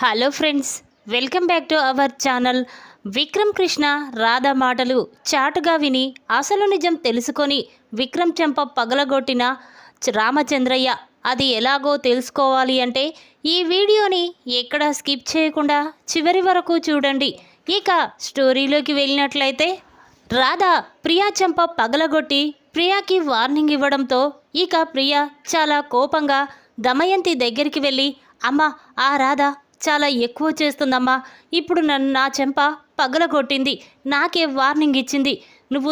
Hello friends, welcome back to our channel. Vikram Krishna Radha మాటలు చాటుగా విని అసలు నిజం తెలుసుకొని విక్రమ్ చెంప పగలగొట్టిన రామచంద్రయ్య అది ఎలాగో తెలుసుకోవాలి అంటే ఈ వీడియోని ఎక్కడా స్కిప్ చేయకుండా చివరి వరకు చూడండి. ఇక స్టోరీలోకి వెళ్ళినట్లయితే రాధ ప్రియా చెంప పగలగొట్టి ప్రియాకి వార్నింగ్ ఇవ్వడంతో ఇక ప్రియా చాలా కోపంగా దమయంతి దగ్గరికి వెళ్ళి, అమ్మ ఆ రాధ చాలా ఎక్కువ చేస్తుందమ్మా, ఇప్పుడు నా చెంప పగలగొట్టింది, నాకే వార్నింగ్ ఇచ్చింది, నువ్వు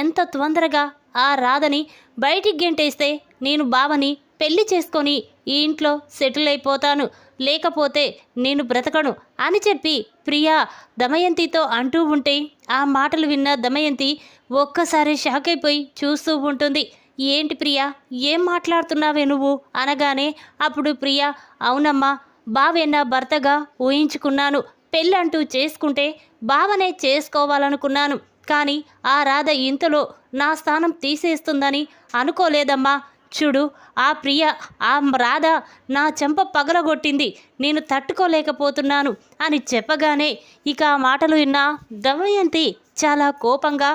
ఎంత తొందరగా ఆ రాధని బయటికి గెంటేస్తే నేను బావని పెళ్లి చేసుకొని ఈ ఇంట్లో సెటిల్ అయిపోతాను, లేకపోతే నేను బ్రతకను అని చెప్పి ప్రియా దమయంతితో అంటూ ఉంటే ఆ మాటలు విన్న దమయంతి ఒక్కసారి షాక్ అయిపోయి చూస్తూ ఉంటుంది. ఏంటి ప్రియా, ఏం మాట్లాడుతున్నావే నువ్వు అనగానే అప్పుడు ప్రియా, అవునమ్మా, బావే నా భర్తగా ఊహించుకున్నాను, పెళ్ళంటూ చేసుకుంటే బావనే చేసుకోవాలనుకున్నాను, కానీ ఆ రాధ ఇంతలో నా స్థానం తీసేస్తుందని అనుకోలేదమ్మా. చూడు, ఆ రాధ నా చెంప పగలగొట్టింది, నేను తట్టుకోలేకపోతున్నాను అని చెప్పగానే ఇక ఆ మాటలు విన్న దమయంతి చాలా కోపంగా,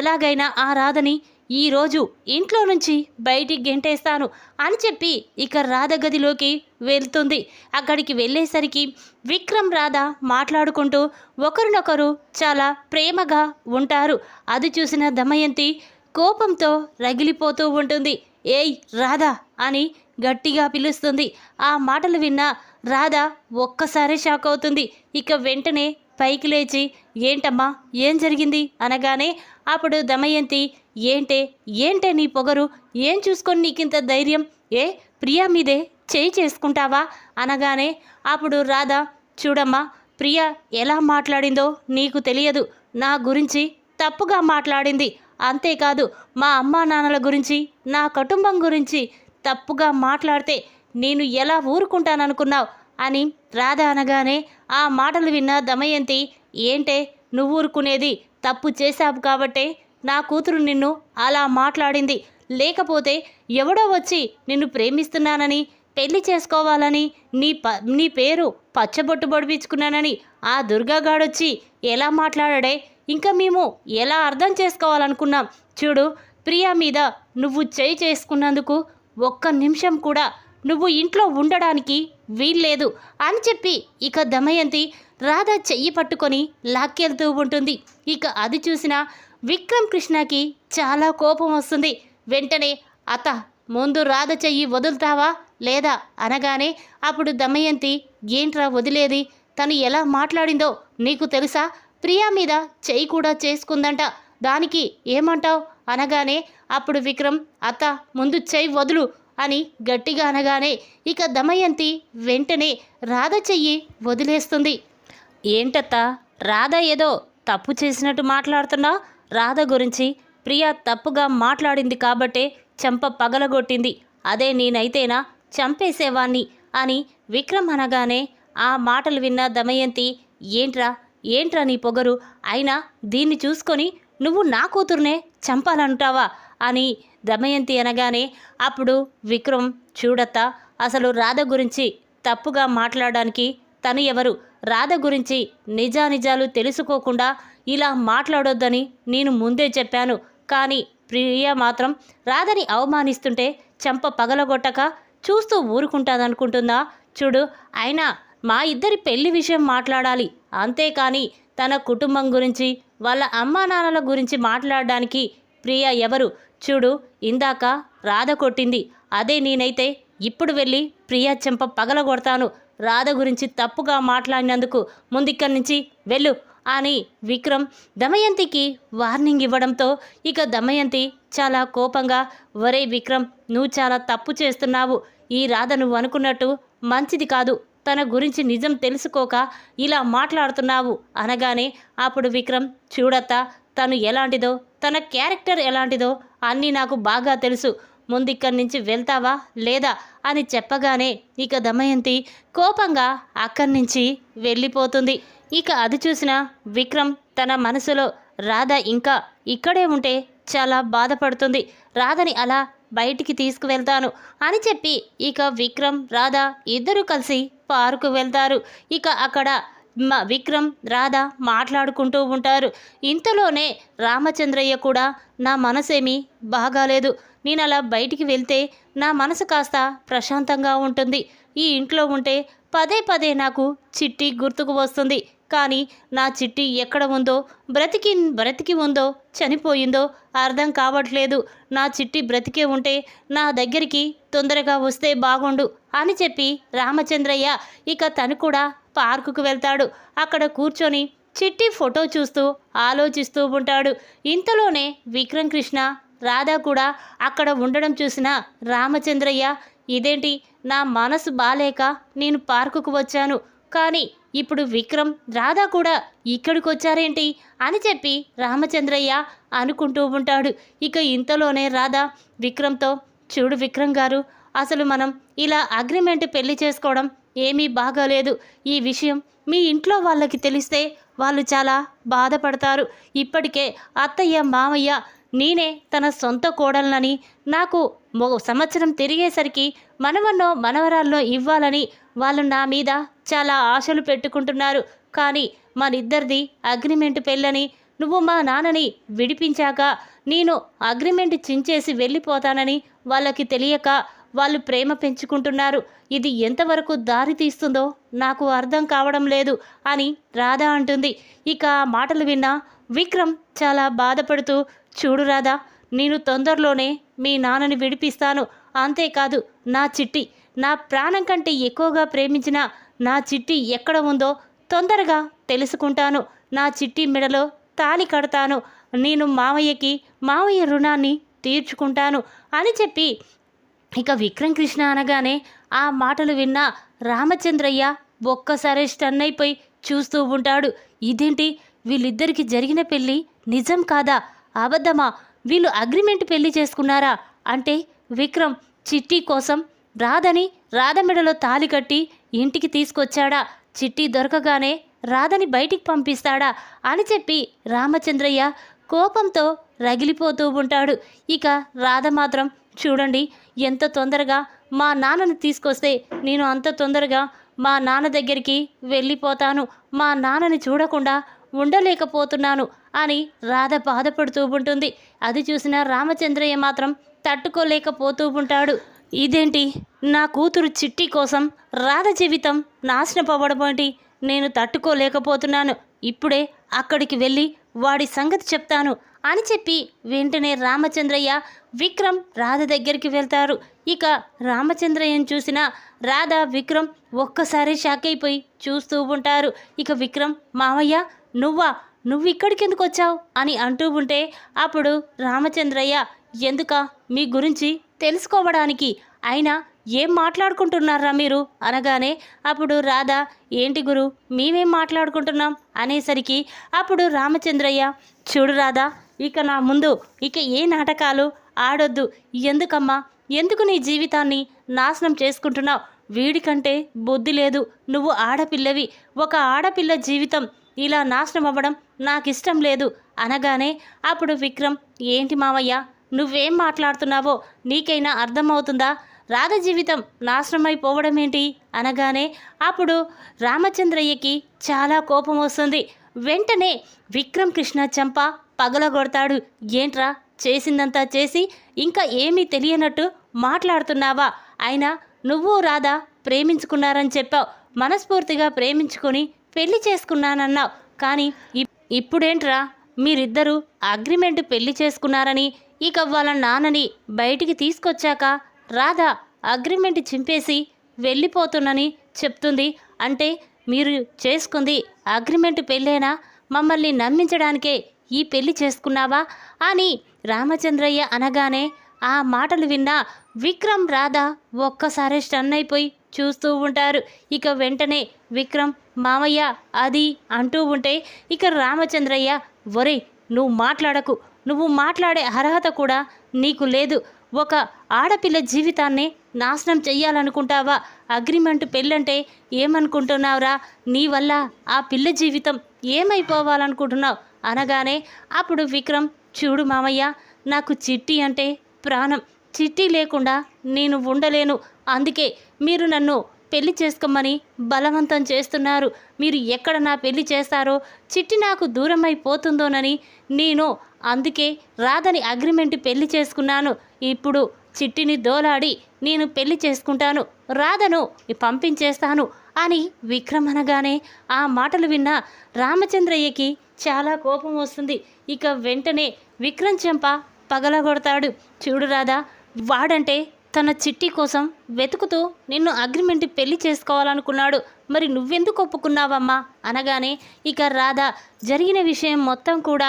ఎలాగైనా ఆ రాధని ఈరోజు ఇంట్లో నుంచి బయటికి గెంటేస్తాను అని చెప్పి ఇక రాధ గదిలోకి వెళ్తుంది. అక్కడికి వెళ్ళేసరికి విక్రమ్ రాధ మాట్లాడుకుంటూ ఒకరినొకరు చాలా ప్రేమగా ఉంటారు. అది చూసిన దమయంతి కోపంతో రగిలిపోతూ ఉంటుంది. ఏయ్ రాధా అని గట్టిగా పిలుస్తుంది. ఆ మాటలు విన్న రాధ ఒక్కసారి షాక్ అవుతుంది. ఇక వెంటనే పైకి లేచి, ఏంటమ్మా, ఏం జరిగింది అనగానే అప్పుడు దమయంతి, ఏంటే నీ పొగరు, ఏం చూసుకొని నీకింత ధైర్యం, ప్రియా మీదే చేయి చేసుకుంటావా అనగానే అప్పుడు రాధ, చూడమ్మా, ప్రియా ఎలా మాట్లాడిందో నీకు తెలియదు, నా గురించి తప్పుగా మాట్లాడింది, అంతేకాదు మా అమ్మా నాన్నల గురించి, నా కుటుంబం గురించి తప్పుగా మాట్లాడితే నేను ఎలా ఊరుకుంటాననుకున్నావు అని రాధ అనగానే ఆ మాటలు విన్న దమయంతి, నువ్వు ఊరుకునేది, తప్పు చేశావు కాబట్టే నా కూతురు నిన్ను అలా మాట్లాడింది, లేకపోతే ఎవడో వచ్చి నిన్ను ప్రేమిస్తున్నానని పెళ్లి చేసుకోవాలని నీ పేరు పచ్చబొట్టు పొడిపించుకున్నానని ఆ దుర్గాగాడొచ్చి ఎలా మాట్లాడాడే, ఇంకా మేము ఎలా అర్థం చేసుకోవాలనుకున్నాం. చూడు, ప్రియా మీద నువ్వు చేయి చేసుకున్నందుకు ఒక్క నిమిషం కూడా నువ్వు ఇంట్లో ఉండడానికి వీల్లేదు అని చెప్పి ఇక దమయంతి రాధ చెయ్యి పట్టుకొని లాక్కెళ్తూ ఉంటుంది. ఇక అది చూసిన విక్రమ్ కృష్ణకి చాలా కోపం వస్తుంది. వెంటనే, అత్త, ముందు రాధ చెయ్యి వదులుతావా లేదా అనగానే అప్పుడు దమయంతి, ఏంట్రా వదిలేది, తను ఎలా మాట్లాడిందో నీకు తెలుసా, ప్రియా మీద చెయ్యి కూడా చేసుకుందంట, దానికి ఏమంటావు అనగానే అప్పుడు విక్రమ్, అత్త ముందు చెయ్యి వదులు అని గట్టిగా అనగానే ఇక దమయంతి వెంటనే రాధ చెయ్యి వదిలేస్తుంది. ఏంటత్తా, రాధ ఏదో తప్పు చేసినట్టు మాట్లాడుతున్నా, రాధ గురించి ప్రియా తప్పుగా మాట్లాడింది కాబట్టే చెంప పగలగొట్టింది, అదే నేనైతేనా చంపేసేవాణ్ణి అని విక్రమ్ అనగానే ఆ మాటలు విన్న దమయంతి, ఏంట్రా నీ పొగరు, అయినా దీన్ని చూసుకొని నువ్వు నా కూతుర్నే చంపాలంటావా అని దమయంతి అనగానే అప్పుడు విక్రమ్, చూడత్తా, అసలు రాధ గురించి తప్పుగా మాట్లాడడానికి తను ఎవరు, రాధ గురించి నిజానిజాలు తెలుసుకోకుండా ఇలా మాట్లాడొద్దని నేను ముందే చెప్పాను, కానీ ప్రియ మాత్రం రాధని అవమానిస్తుంటే చెంప పగలగొట్టక చూస్తూ ఊరుకుంటాదనుకుంటుందా. చూడు, అయినా మా ఇద్దరి పెళ్లి విషయం మాట్లాడాలి, అంతేకాని తన కుటుంబం గురించి వాళ్ళ అమ్మా నాన్నల గురించి మాట్లాడడానికి ప్రియ ఎవరు, చూడు, ఇందాక రాధ కొట్టింది, అదే నేనైతే ఇప్పుడు వెళ్ళి ప్రియా చెంప పగలగొడతాను, రాధ గురించి తప్పుగా మాట్లాడినందుకు ముందిక్కడి నుంచి వెళ్ళు అని విక్రమ్ దమయంతికి వార్నింగ్ ఇవ్వడంతో ఇక దమయంతి చాలా కోపంగా, ఒరే విక్రమ్, నువ్వు చాలా తప్పు చేస్తున్నావు, ఈ రాధ నువ్వు అనుకున్నట్టు మంచిది కాదు, తన గురించి నిజం తెలుసుకోక ఇలా మాట్లాడుతున్నావు అనగానే అప్పుడు విక్రమ్, చూడత్తా, తను ఎలాంటిదో, తన క్యారెక్టర్ ఎలాంటిదో అన్నీ నాకు బాగా తెలుసు, ముందిక్కడి నుంచి వెళ్తావా లేదా అని చెప్పగానే ఇక దమయంతి కోపంగా అక్కడి నుంచి వెళ్ళిపోతుంది. ఇక అది చూసిన విక్రమ్ తన మనసులో రాధ ఇంకా ఇక్కడే ఉంటే చాలా బాధపడుతుంది, రాధని అలా బయటికి తీసుకువెళ్తాను అని చెప్పి ఇక విక్రమ్ రాధ ఇద్దరు కలిసి పార్కు వెళ్తారు. ఇక అక్కడ విక్రమ్ రాధ మాట్లాడుకుంటూ ఉంటారు. ఇంతలోనే రామచంద్రయ్య కూడా నా మనసేమీ బాగాలేదు, నేను అలా బయటికి వెళ్తే నా మనసు కాస్త ప్రశాంతంగా ఉంటుంది. ఈ ఇంట్లో ఉంటే పదే పదే నాకు చిట్టి గుర్తుకు వస్తుంది. కానీ నా చిట్టి ఎక్కడ ఉందో, బ్రతికి ఉందో చనిపోయిందో అర్థం కావట్లేదు. నా చిట్టి బ్రతికే ఉంటే నా దగ్గరికి తొందరగా వస్తే బాగుండు అని చెప్పి రామచంద్రయ్య ఇక తను కూడా పార్కుకు వెళ్తాడు. అక్కడ కూర్చొని చిట్టి ఫోటో చూస్తూ ఆలోచిస్తూ ఉంటాడు. ఇంతలోనే విక్రమ్ కృష్ణ రాధ కూడా అక్కడ ఉండడం చూసిన రామచంద్రయ్య, ఇదేంటి, నా మనసు బాలేక నేను పార్కుకు వచ్చాను, కానీ ఇప్పుడు విక్రమ్ రాధ కూడా ఇక్కడికి వచ్చారేంటి అని చెప్పి రామచంద్రయ్య అనుకుంటూ ఉంటాడు. ఇక ఇంతలోనే రాధ విక్రమ్తో, చూడు విక్రమ్ గారు, అసలు మనం ఇలా అగ్రిమెంట్ పెళ్లి చేసుకోవడం ఏమీ బాగాలేదు. ఈ విషయం మీ ఇంట్లో వాళ్ళకి తెలిస్తే వాళ్ళు చాలా బాధపడతారు. ఇప్పటికే అత్తయ్య మామయ్య నేనే తన సొంత కోడలనని, నాకు సంవత్సరం తిరిగేసరికి మనవన్నో మనవరాల్లో ఇవ్వాలని వాళ్ళు నా మీద చాలా ఆశలు పెట్టుకుంటున్నారు. కానీ మనిద్దరిది అగ్రిమెంట్ పెళ్ళని, నువ్వు మా నాన్నని విడిపించాక నేను అగ్రిమెంట్ చించేసి వెళ్ళిపోతానని వాళ్ళకి తెలియక వాళ్ళు ప్రేమ పెంచుకుంటున్నారు. ఇది ఎంతవరకు దారి తీస్తుందో నాకు అర్థం కావడం లేదు అని రాధ అంటుంది. ఇక ఆ మాటలు విన్న విక్రమ్ చాలా బాధపడుతూ, చూడు రాధా, నేను తొందరలోనే మీ నాన్నని విడిపిస్తాను. అంతేకాదు, నా చిట్టి, నా ప్రాణం కంటే ఎక్కువగా ప్రేమించిన నా చిట్టి ఎక్కడ ఉందో తొందరగా తెలుసుకుంటాను. నా చిట్టి మెడలో తాళి కడతాను. నేను మావయ్య రుణాన్ని తీర్చుకుంటాను అని చెప్పి ఇక విక్రమ్ కృష్ణ అనగానే ఆ మాటలు విన్న రామచంద్రయ్య ఒక్కసారి స్టన్ అయిపోయి చూస్తూ ఉంటాడు. ఇదేంటి, వీళ్ళిద్దరికి జరిగిన పెళ్ళి నిజం కాదా, అబద్ధమా? వీళ్ళు అగ్రిమెంట్ పెళ్లి చేసుకున్నారా? అంటే విక్రమ్ చిట్టి కోసం రాధ మెడలో తాళి కట్టి ఇంటికి తీసుకొచ్చాడా? చిట్టి దొరకగానే రాధని బయటికి పంపిస్తాడా అని చెప్పి రామచంద్రయ్య కోపంతో రగిలిపోతూ ఉంటాడు. ఇక రాధ మాత్రం, చూడండి, ఎంత తొందరగా మా నాన్నని తీసుకొస్తే నేను అంత తొందరగా మా నాన్న దగ్గరికి వెళ్ళిపోతాను. మా నాన్నని చూడకుండా ఉండలేకపోతున్నాను అని రాధ బాధపడుతూ ఉంటుంది. అది చూసిన రామచంద్రయ్య మాత్రం తట్టుకోలేకపోతూ ఉంటాడు. ఇదేంటి, నా కూతురు చిట్టి కోసం రాధ జీవితం నాశనం అవ్వడం ఏంటి? నేను తట్టుకోలేకపోతున్నాను. ఇప్పుడే అక్కడికి వెళ్ళి వాడి సంగతి చెప్తాను అని చెప్పి వెంటనే రామచంద్రయ్య విక్రమ్ రాధ దగ్గరికి వెళ్తారు. ఇక రామచంద్రయ్యను చూసిన రాధ విక్రమ్ ఒక్కసారి షాక్ అయిపోయి చూస్తూ ఉంటారు. ఇక విక్రమ్, మావయ్య నువ్వు ఇక్కడికి ఎందుకు వచ్చావు అని అంటూ ఉంటే అప్పుడు రామచంద్రయ్య, ఎందుక, మీ గురించి తెలుసుకోవడానికి. అయినా ఏం మాట్లాడుకుంటున్నారా మీరు అనగానే అప్పుడు రాధ, ఏంటి గురు, మేమేం మాట్లాడుకుంటున్నాం అనేసరికి అప్పుడు రామచంద్రయ్య, చూడు రాధా, ఇక నా ముందు ఇక ఏ నాటకాలు ఆడొద్దు. ఎందుకమ్మా, ఎందుకు నీ జీవితాన్ని నాశనం చేసుకుంటున్నావు? వీడికంటే బుద్ధి లేదు. నువ్వు ఆడపిల్లవి. ఒక ఆడపిల్ల జీవితం ఇలా నాశనం అవ్వడం నాకు ఇష్టం లేదు అనగానే అప్పుడు విక్రమ్, ఏంటి మావయ్య, నువ్వేం మాట్లాడుతున్నావో నీకైనా అర్థమవుతుందా? రాధ జీవితం నాశనమైపోవడం ఏంటి అనగానే అప్పుడు రామచంద్రయ్యకి చాలా కోపం వస్తుంది. వెంటనే విక్రమ్ కృష్ణ చెంప పగలగొడతాడు. ఏంట్రా, చేసిందంతా చేసి ఇంకా ఏమీ తెలియనట్టు మాట్లాడుతున్నావా? అయినా నువ్వు రాధ ప్రేమించుకున్నారని చెప్పావు. మనస్ఫూర్తిగా ప్రేమించుకొని పెళ్లి చేసుకున్నానన్నావు. కానీ ఇప్పుడేంట్రా, మీరిద్దరూ అగ్రిమెంట్ పెళ్లి చేసుకున్నారని ఇక వాళ్ళ నాన్నని బయటికి తీసుకొచ్చాక రాధ అగ్రిమెంట్ చింపేసి వెళ్ళిపోతున్నని చెప్తుంది. అంటే మీరు చేసుకుంది అగ్రిమెంట్ పెళ్ళేనా? మమ్మల్ని నమ్మించడానికే ఈ పెళ్లి చేసుకున్నావా అని రామచంద్రయ్య అనగానే ఆ మాటలు విన్న విక్రమ్ రాధ ఒక్కసారి స్టన్ అయిపోయి చూస్తూ ఉంటారు. ఇక వెంటనే విక్రమ్, మామయ్య అది అంటూ ఉంటే ఇక రామచంద్రయ్య, ఒరే, నువ్వు మాట్లాడకు. నువ్వు మాట్లాడే అర్హత కూడా నీకు లేదు. ఒక ఆడపిల్ల జీవితాన్ని నాశనం చెయ్యాలనుకుంటావా? అగ్రిమెంట్ పెళ్ళంటే ఏమనుకుంటున్నావురా? నీ వల్ల ఆ పిల్ల జీవితం ఏమైపోవాలనుకుంటున్నావు అనగానే అప్పుడు విక్రమ్, చూడు మామయ్య, నాకు చిట్టి అంటే ప్రాణం. చిట్టి లేకుండా నేను ఉండలేను. అందుకే మీరు నన్ను పెళ్లి చేసుకోమని బలవంతం చేస్తున్నారు. మీరు ఎక్కడ నా పెళ్లి చేస్తారో చిట్టి నాకు దూరం అయిపోతుందోనని నేను అందుకే రాధని అగ్రిమెంట్ పెళ్లి చేసుకున్నాను. ఇప్పుడు చిట్టిని దోలాడి నేను పెళ్లి చేసుకుంటాను, రాధను పంపించేస్తాను అని విక్రమ్ అనగానే ఆ మాటలు విన్న రామచంద్రయ్యకి చాలా కోపం వస్తుంది. ఇక వెంటనే విక్రమ్ చెంప పగలగొడతాడు. చూడు రాధా, వాడంటే తన చిట్టి కోసం వెతుకుతూ నిన్ను అగ్రిమెంట్ పెళ్లి చేసుకోవాలనుకున్నాడు. మరి నువ్వెందుకు ఒప్పుకున్నావమ్మా అనగానే ఇక రాధ జరిగిన విషయం మొత్తం కూడా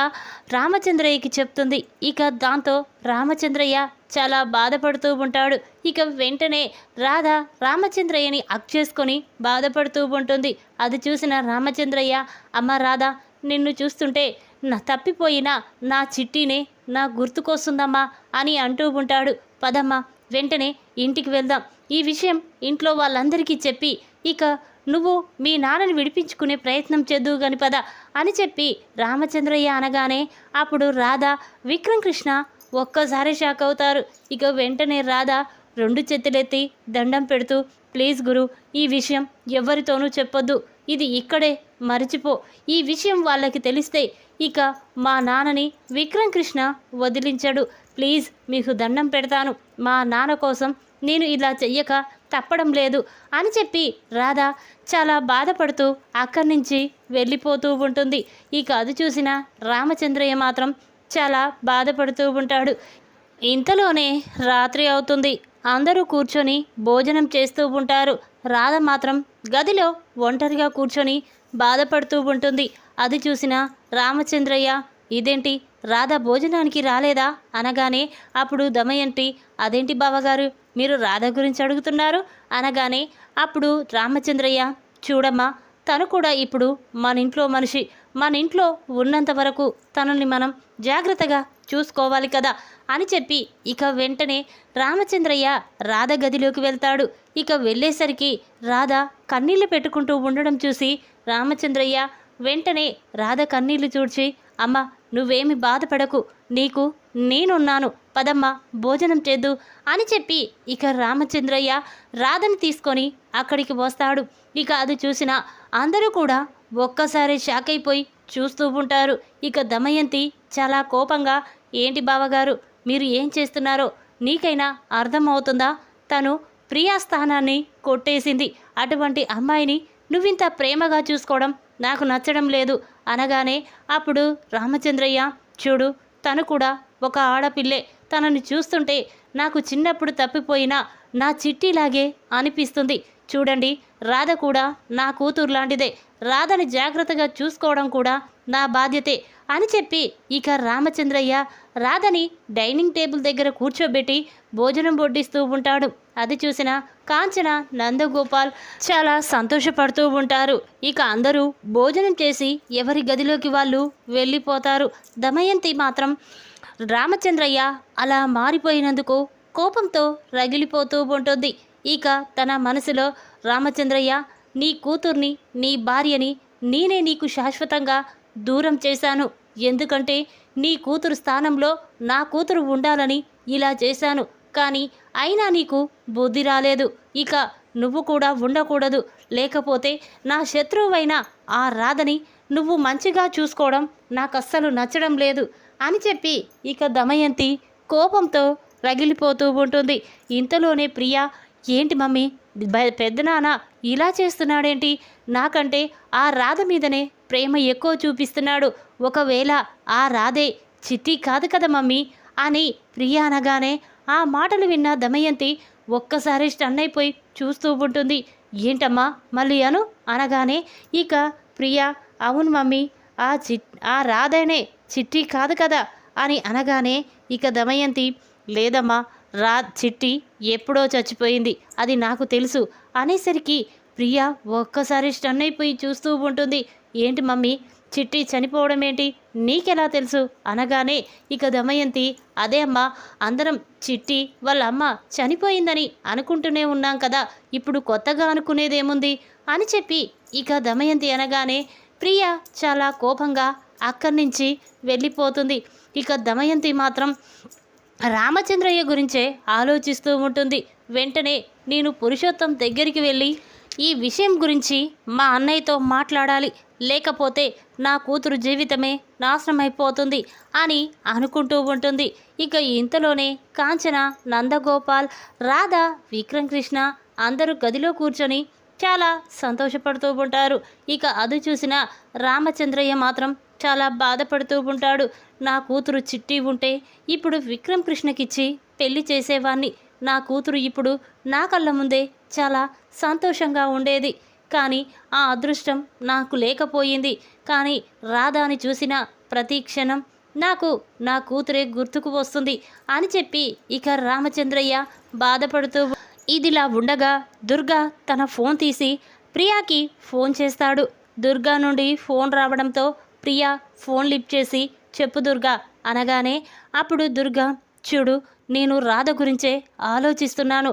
రామచంద్రయ్యకి చెప్తుంది. ఇక దాంతో రామచంద్రయ్య చాలా బాధపడుతూ ఉంటాడు. ఇక వెంటనే రాధ రామచంద్రయ్యని హగ్ చేసుకొని బాధపడుతూ ఉంటుంది. అది చూసిన రామచంద్రయ్య, అమ్మ రాధ, నిన్ను చూస్తుంటే నా తప్పిపోయిన నా చిట్టినే నా గుర్తుకొస్తుందమ్మా అని అంటూ ఉంటాడు. పదమ్మా, వెంటనే ఇంటికి వెళ్దాం. ఈ విషయం ఇంట్లో వాళ్ళందరికీ చెప్పి ఇక నువ్వు మీ నాన్నని విడిపించుకునే ప్రయత్నం చేద్దువు గని పద అని చెప్పి రామచంద్రయ్య అనగానే అప్పుడు రాధ విక్రమ్ కృష్ణ ఒక్కసారి షాక్ అవుతారు. ఇక వెంటనే రాధ రెండు చేతులెత్తి దండం పెడుతూ, ప్లీజ్ గురు, ఈ విషయం ఎవరితోనూ చెప్పొద్దు. ఇది ఇక్కడే మరిచిపో. ఈ విషయం వాళ్ళకి తెలిస్తే ఇక మా నాన్నని విక్రమ్ కృష్ణ వదిలించడు. ప్లీజ్ మీకు దండం పెడతాను. మా నాన్న కోసం నేను ఇలా చెయ్యక తప్పడం లేదు అని చెప్పి రాధ చాలా బాధపడుతూ అక్కడి నుంచి వెళ్ళిపోతూ ఉంటుంది. ఇక అది చూసిన రామచంద్రయ్య మాత్రం చాలా బాధపడుతూ ఉంటాడు. ఇంతలోనే రాత్రి అవుతుంది. అందరూ కూర్చొని భోజనం చేస్తూ ఉంటారు. రాధ మాత్రం గదిలో ఒంటరిగా కూర్చొని బాధపడుతూ ఉంటుంది. అది చూసిన రామచంద్రయ్య, ఇదేంటి రాధ భోజనానికి రాలేదా అనగానే అప్పుడు దమయంతి, అదేంటి బావగారు మీరు రాధ గురించి అడుగుతున్నారు అనగానే అప్పుడు రామచంద్రయ్య, చూడమ్మా, తను కూడా ఇప్పుడు మన ఇంట్లో మనిషి. మన ఇంట్లో ఉన్నంత వరకు తనని మనం జాగ్రత్తగా చూసుకోవాలి కదా అని చెప్పి ఇక వెంటనే రామచంద్రయ్య రాధ గదిలోకి వెళ్తాడు. ఇక వెళ్ళేసరికి రాధ కన్నీళ్లు పెట్టుకుంటూ ఉండడం చూసి రామచంద్రయ్య వెంటనే రాధ కన్నీళ్లు చూడ్చి, అమ్మ నువ్వేమి బాధపడకు, నీకు నేనున్నాను, పదమ్మ భోజనం చేద్దు అని చెప్పి ఇక రామచంద్రయ్య రాధని తీసుకొని అక్కడికి వస్తాడు. ఇక అది చూసిన అందరూ కూడా ఒక్కసారి షాక్ అయిపోయి చూస్తూ ఉంటారు. ఇక దమయంతి చాలా కోపంగా, ఏంటి బావగారు మీరు ఏం చేస్తున్నారో నీకైనా అర్థమవుతుందా? తను ప్రియా స్థానాన్ని కొట్టేసింది. అటువంటి అమ్మాయిని నువ్వింత ప్రేమగా చూసుకోవడం నాకు నచ్చడం లేదు అనగానే అప్పుడు రామచంద్రయ్య, చూడు, తను కూడా ఒక ఆడపిల్లే. తనని చూస్తుంటే నాకు చిన్నప్పుడు తప్పిపోయిన నా చిట్టిలాగే అనిపిస్తుంది. చూడండి, రాధ కూడా నా కూతురు లాంటిదే. రాధని జాగ్రత్తగా చూసుకోవడం కూడా నా బాధ్యతే అని చెప్పి ఇక రామచంద్రయ్య రాధని డైనింగ్ టేబుల్ దగ్గర కూర్చోబెట్టి భోజనం వడ్డిస్తూ ఉంటాడు. అది చూసిన కాంచన, నందగోపాల్ చాలా సంతోషపడుతూ ఉంటారు. ఇక అందరూ భోజనం చేసి ఎవరి గదిలోకి వాళ్ళు వెళ్ళిపోతారు. దమయంతి మాత్రం రామచంద్రయ్య అలా మారిపోయినందుకు కోపంతో రగిలిపోతూ ఉంటుంది. ఇక తన మనసులో, రామచంద్రయ్య, నీ కూతుర్ని, నీ భార్యని నేనే నీకు శాశ్వతంగా దూరం చేశాను. ఎందుకంటే నీ కూతురు స్థానంలో నా కూతురు ఉండాలని ఇలా చేశాను. కానీ అయినా నీకు బుద్ధి రాలేదు. ఇక నువ్వు కూడా ఉండకూడదు. లేకపోతే నా శత్రువైన ఆ రాధని నువ్వు మంచిగా చూసుకోవడం నాకు అస్సలు నచ్చడం లేదు అని చెప్పి ఇక దమయంతి కోపంతో రగిలిపోతూ ఉంటుంది. ఇంతలోనే ప్రియా, ఏంటి మమ్మీ, పెద్దనాన్న ఇలా చేస్తున్నాడేంటి? నాకంటే ఆ రాధ మీదనే ప్రేమ ఎక్కువ చూపిస్తున్నాడు. ఒకవేళ ఆ రాధే చిట్టి కాదు కదా మమ్మీ అని ప్రియా అనగానే ఆ మాటలు విన్న దమయంతి ఒక్కసారి స్టన్ అయిపోయి చూస్తూ ఉంటుంది. ఏంటమ్మా మళ్ళీ అను అనగానే ఇక ప్రియా, అవును మమ్మీ, ఆ రాధనే చిట్టి కాదు కదా అని అనగానే ఇక దమయంతి, లేదమ్మా, చిట్టి ఎప్పుడో చచ్చిపోయింది, అది నాకు తెలుసు అనేసరికి ప్రియా ఒక్కసారి స్టన్ అయిపోయి చూస్తూ ఉంటుంది. ఏంటి మమ్మీ, చిట్టి చనిపోవడం ఏంటి, నీకెలా తెలుసు అనగానే ఇక దమయంతి, అదే అమ్మా, అందరం చిట్టి వాళ్ళ అమ్మ చనిపోయిందని అనుకుంటూనే ఉన్నాం కదా, ఇప్పుడు కొత్తగా అనుకునేదేముంది అని చెప్పి ఇక దమయంతి అనగానే ప్రియా చాలా కోపంగా అక్కడి నుంచి వెళ్ళిపోతుంది. ఇక దమయంతి మాత్రం రామచంద్రయ్య గురించే ఆలోచిస్తూ ఉంటుంది. వెంటనే నేను పురుషోత్తం దగ్గరికి వెళ్ళి ఈ విషయం గురించి మా అన్నయ్యతో మాట్లాడాలి, లేకపోతే నా కూతురు జీవితమే నాశనమైపోతుంది అని అనుకుంటూ ఉంటుంది. ఇక ఇంతలోనే కాంచన, నందగోపాల్, రాధ, విక్రమ్ కృష్ణ అందరూ గదిలో కూర్చొని చాలా సంతోషపడుతూ ఉంటారు. ఇక అది చూసిన రామచంద్రయ్య మాత్రం చాలా బాధపడుతూ ఉంటాడు. నా కూతురు చిట్టి ఉంటే ఇప్పుడు విక్రమ్ కృష్ణకిచ్చి పెళ్లి చేసేవాణ్ణి. నా కూతురు ఇప్పుడు నా కళ్ళ ముందే చాలా సంతోషంగా ఉండేది. కానీ ఆ అదృష్టం నాకు లేకపోయింది. కానీ రాధాని చూసిన ప్రతి క్షణం నాకు నా కూతురే గుర్తుకు వస్తుంది అని చెప్పి ఇక రామచంద్రయ్య బాధపడుతూ ఇదిలా ఉండగా దుర్గా తన ఫోన్ తీసి ప్రియాకి ఫోన్ చేస్తాడు. దుర్గా నుండి ఫోన్ రావడంతో ప్రియా ఫోన్ లిఫ్ట్ చేసి చెప్పు దుర్గా అనగానే అప్పుడు దుర్గా, చూడు, నేను రాధ గురించే ఆలోచిస్తున్నాను.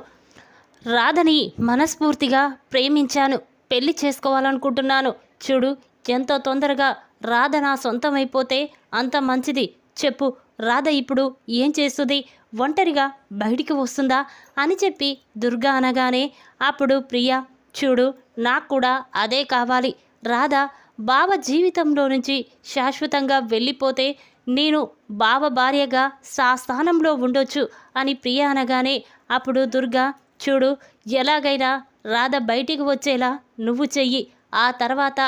రాధని మనస్ఫూర్తిగా ప్రేమించాను, పెళ్లి చేసుకోవాలనుకుంటున్నాను. చూడు, ఎంతో తొందరగా రాధ నా సొంతమైపోతే అంత మంచిది. చెప్పు, రాధ ఇప్పుడు ఏం చేస్తుంది? ఒంటరిగా బయటికి వస్తుందా అని చెప్పి దుర్గా అనగానే అప్పుడు ప్రియా, చూడు, నాకు కూడా అదే కావాలి. రాధ బావ జీవితంలో నుంచి శాశ్వతంగా వెళ్ళిపోతే నేను బావ భార్యగా స్థానంలో ఉండొచ్చు అని ప్రియ అనగానే అప్పుడు దుర్గా, చూడు, ఎలాగైనా రాధ బయటికి వచ్చేలా నువ్వు చెయ్యి, ఆ తర్వాత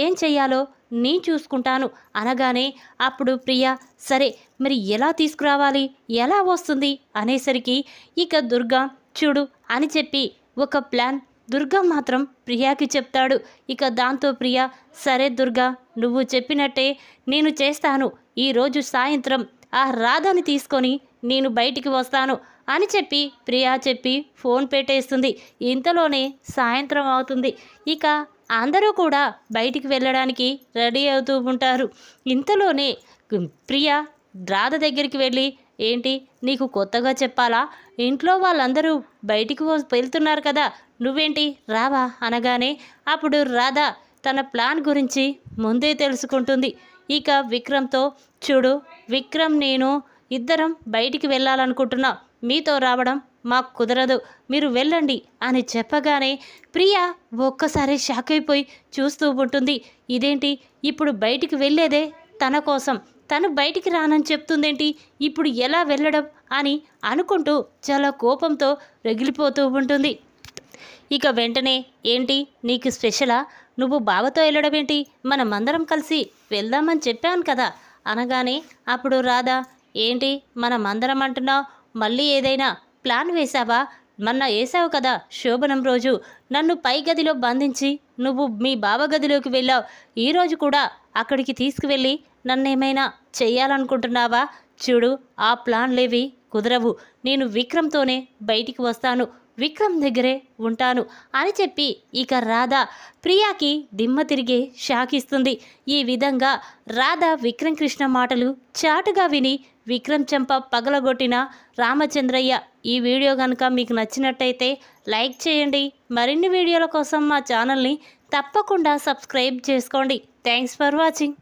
ఏం చెయ్యాలో నేను చూసుకుంటాను అనగానే అప్పుడు ప్రియ, సరే మరి ఎలా తీసుకురావాలి, ఎలా వస్తుంది అనేసరికి ఇక దుర్గా, చూడు అని చెప్పి ఒక ప్లాన్ దుర్గా మాత్రం ప్రియాకి చెప్తాడు. ఇక దాంతో ప్రియ, సరే దుర్గా, నువ్వు చెప్పినట్టే నేను చేస్తాను. ఈరోజు సాయంత్రం ఆ రాధని తీసుకొని నేను బయటికి వస్తాను అని చెప్పి ప్రియా చెప్పి ఫోన్ పెట్టేస్తుంది. ఇంతలోనే సాయంత్రం అవుతుంది. ఇక అందరూ కూడా బయటికి వెళ్ళడానికి రెడీ అవుతూ ఉంటారు. ఇంతలోనే ప్రియా రాధ దగ్గరికి వెళ్ళి, ఏంటి నీకు కొత్తగా చెప్పాలా? ఇంట్లో వాళ్ళందరూ బయటికి వెళ్తున్నారు కదా, నువ్వేంటి రావా అనగానే అప్పుడు రాధ తన ప్లాన్ గురించి ముందే తెలుసుకుంటుంది. ఇక విక్రమ్తో, చూడు విక్రమ్, నేను ఇద్దరం బయటికి వెళ్ళాలనుకుంటున్నా, మీతో రావడం మాకు కుదరదు, మీరు వెళ్ళండి అని చెప్పగానే ప్రియా ఒక్కసారి షాక్ అయిపోయి చూస్తూ ఉంటుంది. ఇదేంటి, ఇప్పుడు బయటికి వెళ్ళేదే తన కోసం, తను బయటికి రానని చెప్తుందేంటి, ఇప్పుడు ఎలా వెళ్ళడం అని అనుకుంటూ చాలా కోపంతో రగిలిపోతూ ఉంటుంది. ఇక వెంటనే, ఏంటి నీకు స్పెషలా, నువ్వు బావతో వెళ్ళడం ఏంటి, మనమందరం కలిసి వెళ్దామని చెప్పాను కదా అనగానే అప్పుడు రాధా, ఏంటి మనమందరం అంటున్నావు, మళ్ళీ ఏదైనా ప్లాన్ వేశావా? మొన్న వేసావు కదా శోభనం రోజు, నన్ను పై గదిలో బంధించి నువ్వు మీ బావ గదిలోకి వెళ్ళావు. ఈరోజు కూడా అక్కడికి తీసుకువెళ్ళి నన్నేమైనా చెయ్యాలనుకుంటున్నావా? చూడు, ఆ ప్లాన్లేవి కుదరవు. నేను విక్రమ్తోనే బయటికి వస్తాను, విక్రమ్ దగ్గరే ఉంటాను అని చెప్పి ఇక రాధ ప్రియాకి దిమ్మ తిరిగే షాక్ ఇస్తుంది. ఈ విధంగా రాధ విక్రమ్ కృష్ణ మాటలు చాటుగా విని విక్రమ్ చెంప పగలగొట్టిన రామచంద్రయ్య. ఈ వీడియో కనుక మీకు నచ్చినట్టయితే లైక్ చేయండి. మరిన్ని వీడియోల కోసం మా ఛానల్ని తప్పకుండా సబ్స్క్రైబ్ చేసుకోండి. Thanks for watching.